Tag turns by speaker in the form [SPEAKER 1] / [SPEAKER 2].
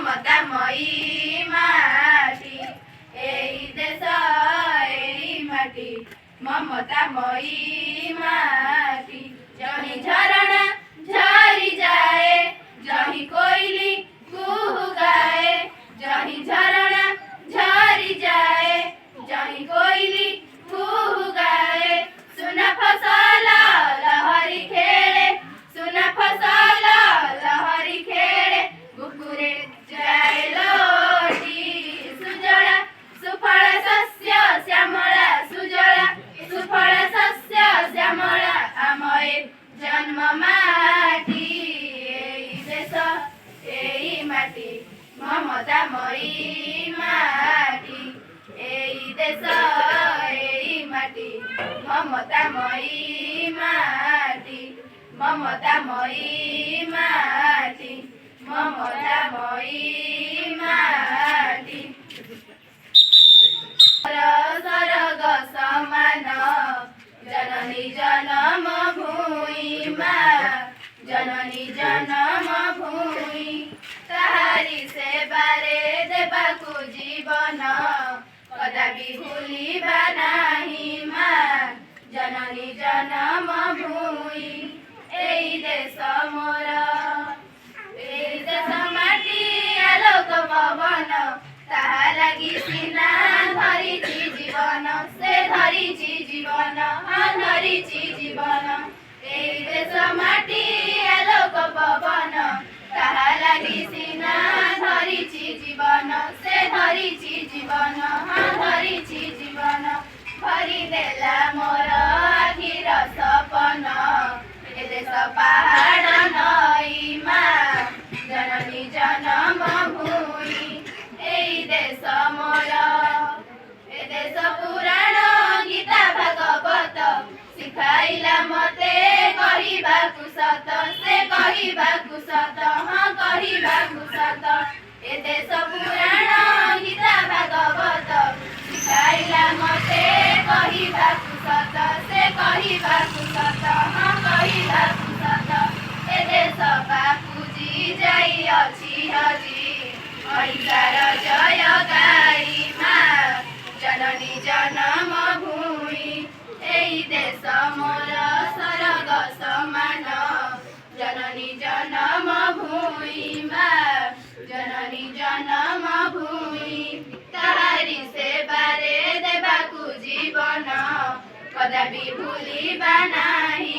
[SPEAKER 1] ମମତାମୟୀ ମାଟି ଏଇ ଦେଶ ଏଇ ମାଟି ମମତାମୟୀ ମାଟି ଜହିଁ ଝରଣା ଝରି ଯାଏ ଜହିଁ କୋଇଲି କୁହୁ ଗାଏ ଜହିଁ ଝରଣା ଝରି ଯାଏ ଜହିଁ କୋଇଲି କୁହୁ ଗାଏ ସୁନା ଫସଲ ଲହରୀ ଖେଳେ ସୁନା ଫସଲ ଲହରୀ ଖେଳେ ବୁକୁରେ ଯାଏ ଲୋଟି ସୁଜଳା ସୁଫଳ ଶସ୍ୟ ଶ୍ୟାମଳା ସୁଜଳା ସୁଫଳ ଶସ୍ୟ ଶ୍ୟାମଳା ଆମ ଏ ଜନ୍ମ ମାଟି ଏଇ ଦେଶ ଏଇ ମାଟି ମମତାମୟୀ ମାଟି ଏଇ ଦେଶ ଏଇ ମାଟି ମମତାମୟୀ ମାଟି ମମତାମୟୀ ମାଟି ମମତାମୟୀ ମାଟି ସରଗ ସମାନ जननी जनम भूमि जननी जनम भूमि ताहारी सेवारे देबाकु जीवन कदापि भूलिबा नाही जननी जनम भूमि एई देश मोर एई देश माटी आलोक पवन ताहा लागि सिना धरिछि जीवन से धरिछि जीवन धरिछि जीवन एई देश माटी आलोक पवन ताहा लागि सिना धरिछि जीवन से धरिछि जीवन धरिछि जीवन भरि देला मोर आखिर सपन ए देश पहाड़ नई जननी जनम भूमि एई देश मोर ए देश पुराण गीता भागवत शिखाइला मते कहिबाकु सत से कहिबाकु सत कहिबाकु सत ए देश पुराण गीता भागवत शिखाइला मते कहिबाकु सत से कहिबाकु सत कहिबाकु सत ए देश बापुजी जाई अछि हजी ओडिशार जय गाई जननी जनम भूमि एई देश मोर सरग समान जननी जनम भूमि जननी जनम भूमि ताहारी सेवारे देबाकु जीवन कदापि भूलिबा नाही